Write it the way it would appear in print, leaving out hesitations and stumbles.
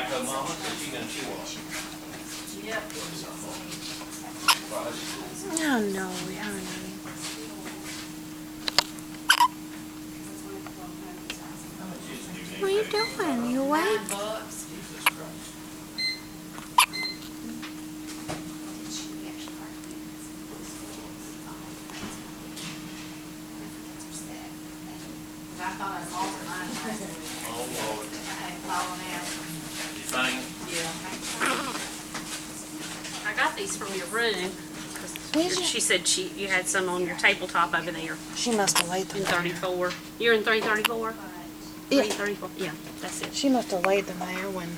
like her mama, so she gonna chew on it. Yep. Oh no, honey. What are you doing? You awake? $9. Jesus Christ. I thought I saw her mine last week. Oh, Lord. I had fallen out. You think? Yeah. I got these from your room. Did you? She said you had some on your tabletop over there She must have laid them in there. 34. You're in 334? Yeah. 334? Yeah, that's it. She must have laid them there when